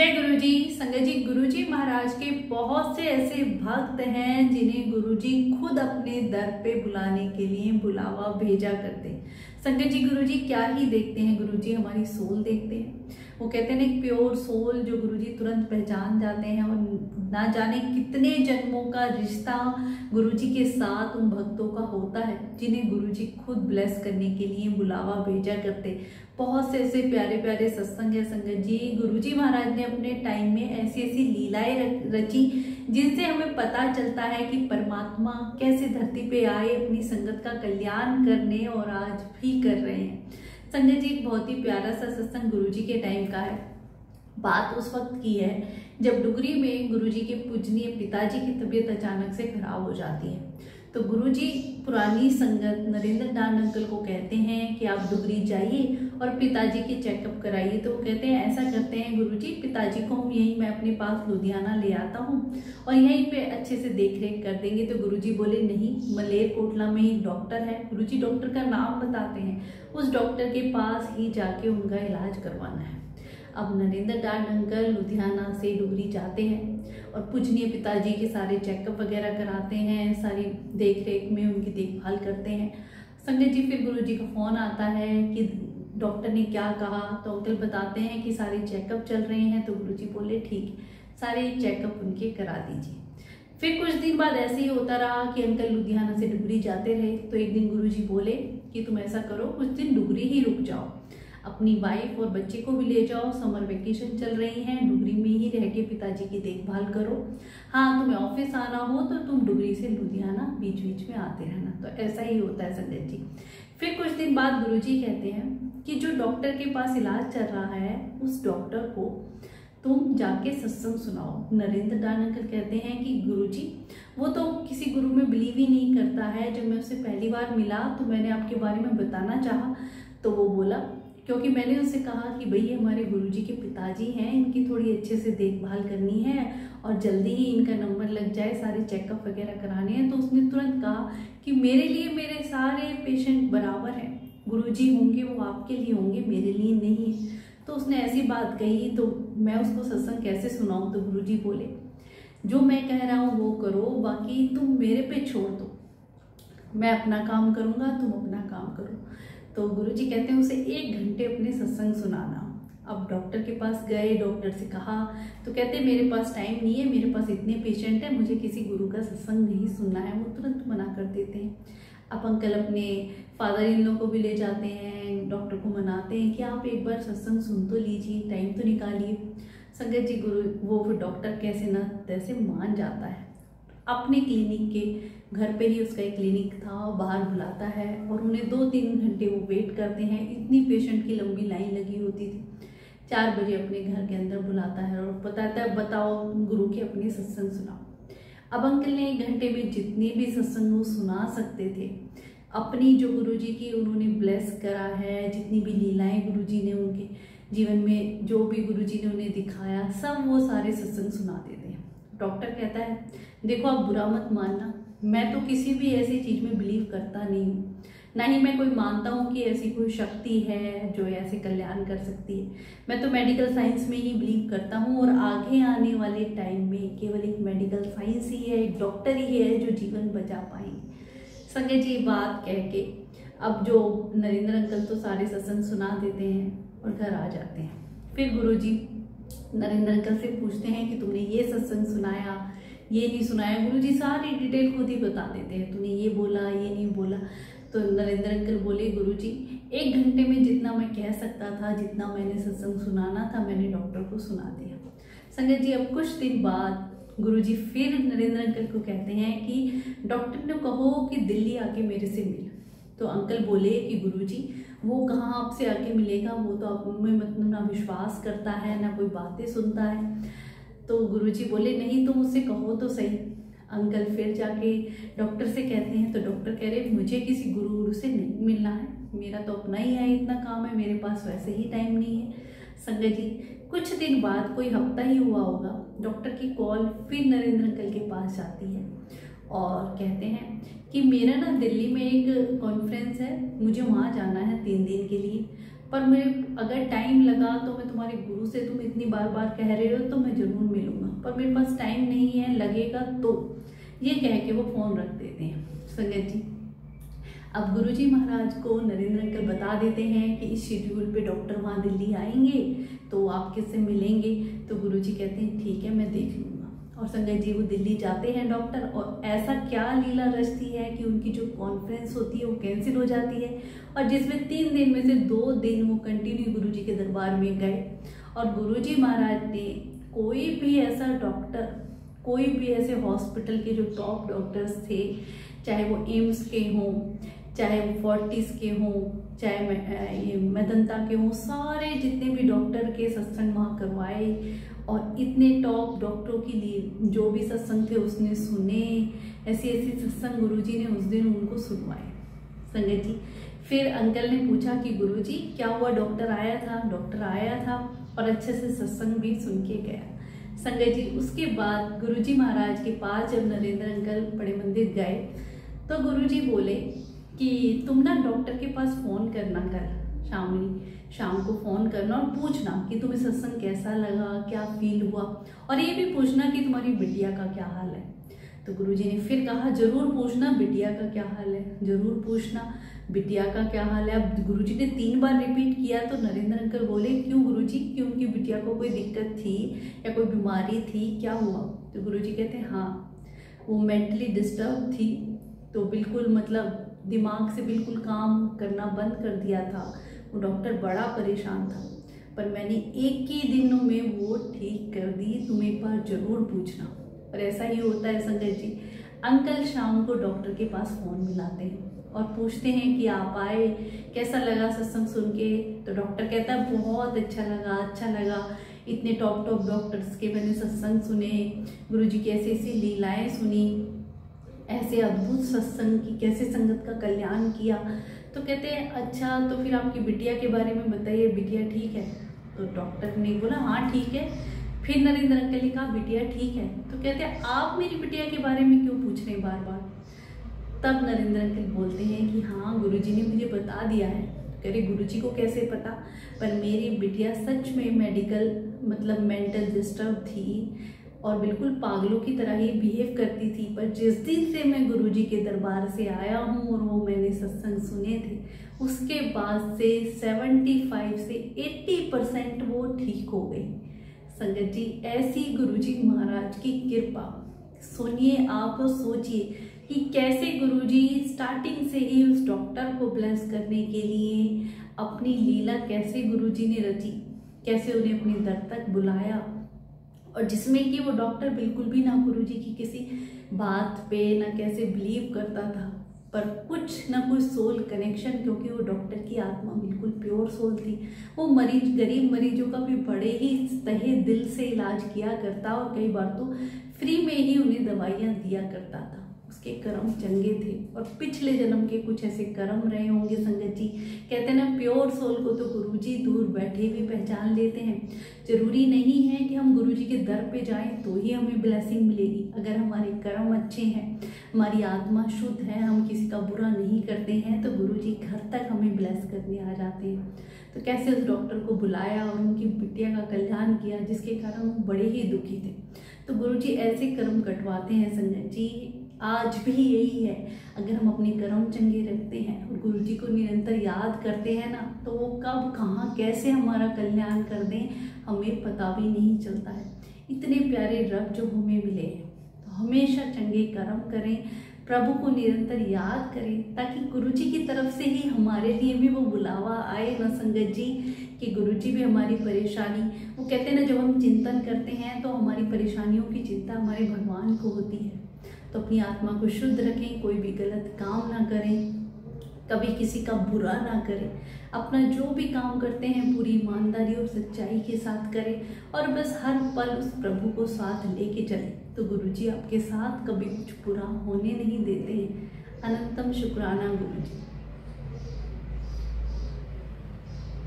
जय गुरुजी। संगत जी, गुरुजी महाराज के बहुत से ऐसे भक्त हैं जिन्हें गुरुजी खुद अपने दर पे बुलाने के लिए बुलावा भेजा करते हैं। संगत जी, गुरुजी क्या ही देखते हैं, गुरुजी हमारी सोल देखते हैं। वो कहते हैं एक प्योर सोल जो गुरुजी तुरंत पहचान जाते हैं और ना जाने कितने जन्मों का रिश्ता गुरुजी के साथ उन भक्तों का होता है जिन्हें गुरुजी खुद ब्लेस करने के लिए बुलावा भेजा करते। बहुत से ऐसे प्यारे प्यारे सत्संग है संगत जी। गुरुजी महाराज ने अपने टाइम में ऐसी ऐसी लीलाएं रची जिनसे हमें पता चलता है कि परमात्मा कैसे धरती पे आए अपनी संगत का कल्याण करने और आज भी कर रहे हैं। संगत जी, एक बहुत ही प्यारा सा सत्संग गुरुजी के टाइम का है। बात उस वक्त की है जब डुगरी में गुरुजी के पूजनीय पिताजी की तबीयत अचानक से खराब हो जाती है। तो गुरुजी पुरानी संगत नरेंद्र दान अंकल को कहते हैं कि आप डुगरी जाइए और पिताजी की चेकअप कराइए। तो वो कहते हैं ऐसा करते हैं गुरुजी, पिताजी को हम यहीं मैं अपने पास लुधियाना ले आता हूँ और यहीं पे अच्छे से देख रेख कर देंगे। तो गुरुजी बोले नहीं, मलेरकोटला में एक डॉक्टर है। गुरुजी डॉक्टर का नाम बताते हैं, उस डॉक्टर के पास ही जाके उनका इलाज करवाना है। अब नरेंद्र दान अंकल लुधियाना से डुगरी जाते हैं और पूजनीय पिताजी के सारे चेकअप वगैरह कराते हैं, सारी देख रेख में उनकी देखभाल करते हैं। संगत जी, फिर गुरुजी का फोन आता है कि डॉक्टर ने क्या कहा। तो अंकल बताते हैं कि सारे चेकअप चल रहे हैं। तो गुरुजी बोले ठीक, सारे चेकअप उनके करा दीजिए। फिर कुछ दिन बाद ऐसे ही होता रहा कि अंकल लुधियाना से डुगरी जाते रहे। तो एक दिन गुरुजी बोले कि तुम ऐसा करो, कुछ दिन डुगरी ही रुक जाओ, अपनी वाइफ और बच्चे को भी ले जाओ, समर वेकेशन चल रही है, डुगरी में ही रह के पिताजी की देखभाल करो। हाँ, तुम्हें ऑफिस आना हो तो तुम डुगरी से लुधियाना बीच बीच में आते रहना। तो ऐसा ही होता है संगत जी। फिर कुछ दिन बाद गुरुजी कहते हैं कि जो डॉक्टर के पास इलाज चल रहा है उस डॉक्टर को तुम जाके सत्संग सुनाओ। नरेंद्र दान अंकल कहते हैं कि गुरुजी वो तो किसी गुरु में बिलीव ही नहीं करता है। जब मैं उससे पहली बार मिला तो मैंने आपके बारे में बताना चाहा तो वो बोला, क्योंकि मैंने उससे कहा कि भई हमारे गुरुजी के पिताजी हैं, इनकी थोड़ी अच्छे से देखभाल करनी है और जल्दी ही इनका नंबर लग जाए, सारे चेकअप वगैरह कराने हैं। तो उसने तुरंत कहा कि मेरे लिए मेरे सारे पेशेंट बराबर हैं, गुरुजी होंगे वो आपके लिए होंगे, मेरे लिए नहीं है। तो उसने ऐसी बात कही तो मैं उसको सत्संग कैसे सुनाऊं। तो गुरुजी बोले जो मैं कह रहा हूँ वो करो, बाकी तुम मेरे पे छोड़ दो, मैं अपना काम करूँगा, तुम अपना काम करो। तो गुरुजी कहते हैं उसे 1 घंटे अपने सत्संग सुनाना। अब डॉक्टर के पास गए, डॉक्टर से कहा तो कहते हैं मेरे पास टाइम नहीं है, मेरे पास इतने पेशेंट हैं, मुझे किसी गुरु का सत्संग नहीं सुनना है। वो तुरंत मना कर देते हैं। अब अंकल अपने फादर इन लॉ को भी ले जाते हैं, डॉक्टर को मनाते हैं कि आप एक बार सत्संग सुन तो लीजिए, टाइम तो निकालिए। संगत जी, वो फिर डॉक्टर कैसे ना तैसे मान जाता है। अपने क्लिनिक के घर पे ही उसका एक क्लिनिक था, बाहर बुलाता है और उन्हें 2-3 घंटे वो वेट करते हैं। इतनी पेशेंट की लंबी लाइन लगी होती थी। 4 बजे अपने घर के अंदर बुलाता है और बताता है बताओ गुरु के अपने सत्संग सुनाओ। अब अंकल ने 1 घंटे में जितने भी सत्संग वो सुना सकते थे, अपनी जो गुरुजी की उन्होंने ब्लेस करा है, जितनी भी लीलाएं गुरुजी ने उनके जीवन में जो भी गुरुजी ने उन्हें दिखाया, सब वो सारे सत्संग सुना देते हैं। डॉक्टर कहता है देखो आप बुरा मत मानना, मैं तो किसी भी ऐसी चीज में बिलीव करता नहीं हूँ, ना ही मैं कोई मानता हूँ कि ऐसी कोई शक्ति है जो ऐसे कल्याण कर सकती है। मैं तो मेडिकल साइंस में ही बिलीव करता हूँ और आगे आने वाले टाइम में केवल एक मेडिकल साइंस ही है, एक डॉक्टर ही है जो जीवन बचा पाएंगे। संगत जी, बात कह के अब जो नरेंद्र अंकल तो सारे सत्संग सुना देते हैं और घर आ जाते हैं। फिर गुरुजी नरेंद्र अंकल से पूछते हैं कि तुमने ये सत्संग सुनाया, ये नहीं सुनाया। गुरुजी सारी डिटेल खुद ही बता देते हैं, तूने ये बोला, ये नहीं बोला। तो नरेंद्र अंकल बोले गुरुजी 1 घंटे में जितना मैं कह सकता था, जितना मैंने सत्संग सुनाना था, मैंने डॉक्टर को सुना दिया। संगत जी, अब कुछ दिन बाद गुरुजी फिर नरेंद्र अंकल को कहते हैं कि डॉक्टर ने कहो कि दिल्ली आके मेरे से मिल। तो अंकल बोले कि गुरुजी वो कहाँ आपसे आके मिलेगा, वो तो आप में मतलब ना विश्वास करता है, ना कोई बातें सुनता है। तो गुरुजी बोले नहीं, तुम उससे कहो तो सही। अंकल फिर जाके डॉक्टर से कहते हैं तो डॉक्टर कह रहे मुझे किसी गुरु से नहीं मिलना है, मेरा तो अपना ही है, इतना काम है, मेरे पास वैसे ही टाइम नहीं है। संगत जी, कुछ दिन बाद, कोई हफ्ता ही हुआ होगा, डॉक्टर की कॉल फिर नरेंद्र अंकल के पास जाती है और कहते हैं कि मेरा ना दिल्ली में एक कॉन्फ्रेंस है, मुझे वहाँ जाना है 3 दिन के लिए। पर मैं अगर टाइम लगा तो मैं तुम्हारे गुरु से, तुम इतनी बार बार कह रहे हो तो मैं जरूर मिलूंगा, पर मेरे पास टाइम नहीं है, लगेगा तो। ये कह के वो फोन रख देते हैं। संगत जी, अब गुरुजी महाराज को नरेंद्र अंकल बता देते हैं कि इस शेड्यूल पे डॉक्टर वहाँ दिल्ली आएंगे तो आप किससे मिलेंगे। तो गुरुजी कहते हैं ठीक है, मैं देख लूँगा। और संगत जी वो दिल्ली जाते हैं डॉक्टर, और ऐसा क्या लीला रचती है कि उनकी जो कॉन्फ्रेंस होती है वो कैंसिल हो जाती है, और जिसमें 3 दिन में से 2 दिन वो कंटिन्यू गुरुजी के दरबार में गए। और गुरुजी महाराज ने कोई भी ऐसा डॉक्टर, कोई भी ऐसे हॉस्पिटल के जो टॉप डॉक्टर्स थे, चाहे वो एम्स के हों, चाहे वो फोर्टिस के हों, चाहे ये मेदंता के हों, सारे जितने भी डॉक्टर के सत्संग वहाँ करवाए। और इतने टॉप डॉक्टरों के लिए जो भी सत्संग थे उसने सुने। ऐसी ऐसी सत्संग गुरुजी ने उस दिन उनको सुनवाए। संगत जी, फिर अंकल ने पूछा कि गुरुजी क्या हुआ, डॉक्टर आया था? डॉक्टर आया था और अच्छे से सत्संग भी सुन के गया। संगत जी, उसके बाद गुरुजी महाराज के पास जब नरेंद्र अंकल बड़े मंदिर गए तो गुरुजी बोले कि तुम ना डॉक्टर के पास फ़ोन करना, कर शाम को फ़ोन करना और पूछना कि तुम्हें सत्संग कैसा लगा, क्या फील हुआ, और ये भी पूछना कि तुम्हारी बिटिया का क्या हाल है। तो गुरुजी ने फिर कहा जरूर पूछना बिटिया का क्या हाल है, जरूर पूछना बिटिया का क्या हाल है। अब गुरुजी ने 3 बार रिपीट किया तो नरेंद्र अंकल बोले क्यों गुरुजी, क्यों उनकी बिटिया को कोई दिक्कत थी या कोई बीमारी थी, क्या हुआ? तो गुरुजी कहते हैं हाँ, वो मेंटली डिस्टर्ब थी, तो बिल्कुल मतलब दिमाग से बिल्कुल काम करना बंद कर दिया था। वो डॉक्टर बड़ा परेशान था, पर मैंने 1 ही दिन में वो ठीक कर दी, तुम एक बार जरूर पूछना। और ऐसा ही होता है संगत जी। अंकल शाम को डॉक्टर के पास फ़ोन मिलाते हैं और पूछते हैं कि आप आए, कैसा लगा सत्संग सुन के? तो डॉक्टर कहता है बहुत अच्छा लगा, इतने टॉप डॉक्टर्स के मैंने सत्संग सुने, गुरुजी की ऐसी ऐसी लीलाएं सुनी, ऐसे अद्भुत सत्संग की, कैसे संगत का कल्याण किया। तो कहते हैं अच्छा, तो फिर आपकी बिटिया के बारे में बताइए, बिटिया ठीक है? तो डॉक्टर ने बोला हाँ ठीक है। फिर नरेंद्र अंकल ने कहा बिटिया ठीक है। तो कहते हैं आप मेरी बिटिया के बारे में क्यों पूछ रहे हैं बार बार? तब नरेंद्र अंकल बोलते हैं कि हाँ गुरुजी ने मुझे बता दिया है। कह रहे गुरुजी को कैसे पता? पर मेरी बिटिया सच में मेंटल डिस्टर्ब थी और बिल्कुल पागलों की तरह ही बिहेव करती थी, पर जिस दिन से मैं गुरुजी के दरबार से आया हूँ और वो मैंने सत्संग सुने थे, उसके बाद से 75 से 80% वो ठीक हो गई। संगत जी, ऐसी गुरुजी महाराज की कृपा सुनिए आप और सोचिए कि कैसे गुरुजी स्टार्टिंग से ही उस डॉक्टर को ब्लेस करने के लिए अपनी लीला कैसे गुरुजी ने रची, कैसे उन्हें अपने दर तक बुलाया, और जिसमें कि वो डॉक्टर बिल्कुल भी ना गुरुजी की किसी बात पे ना कैसे बिलीव करता था, पर कुछ ना कुछ सोल कनेक्शन, क्योंकि वो डॉक्टर की आत्मा बिल्कुल प्योर सोल थी। वो गरीब मरीजों का भी बड़े ही तहे दिल से इलाज किया करता और कई बार तो फ्री में ही उन्हें दवाइयाँ दिया करता था। उसके कर्म चंगे थे और पिछले जन्म के कुछ ऐसे कर्म रहे होंगे। संगत जी कहते हैं ना, प्योर सोल को तो गुरुजी दूर बैठे भी पहचान लेते हैं। जरूरी नहीं है कि हम गुरुजी के दर पे जाएं तो ही हमें ब्लेसिंग मिलेगी। अगर हमारे कर्म अच्छे हैं, हमारी आत्मा शुद्ध है, हम किसी का बुरा नहीं करते हैं, तो गुरुजी घर तक हमें ब्लेस करने आ जाते हैं। तो कैसे उस डॉक्टर को बुलाया और उनकी बिटिया का कल्याण किया, जिसके कारण वो बड़े ही दुखी थे। तो गुरुजी ऐसे कर्म कटवाते हैं। संगत जी आज भी यही है, अगर हम अपने कर्म चंगे रखते हैं और गुरुजी को निरंतर याद करते हैं ना, तो वो कब कहाँ कैसे हमारा कल्याण कर दें हमें पता भी नहीं चलता है। इतने प्यारे रब जो हमें मिले हैं, तो हमेशा चंगे कर्म करें, प्रभु को निरंतर याद करें, ताकि गुरुजी की तरफ से ही हमारे लिए भी वो बुलावा आए ना संगत जी, कि गुरुजी भी हमारी परेशानी, वो कहते हैं ना, जब हम चिंतन करते हैं तो हमारी परेशानियों की चिंता हमारे भगवान को होती है। तो अपनी आत्मा को शुद्ध रखें, कोई भी गलत काम ना करें, कभी किसी का बुरा ना करें, अपना जो भी काम करते हैं पूरी ईमानदारी और सच्चाई के साथ करें, और बस हर पल उस प्रभु को साथ लेके चलें, तो गुरुजी आपके साथ कभी कुछ बुरा होने नहीं देते हैं। अनंतम शुक्राना गुरुजी।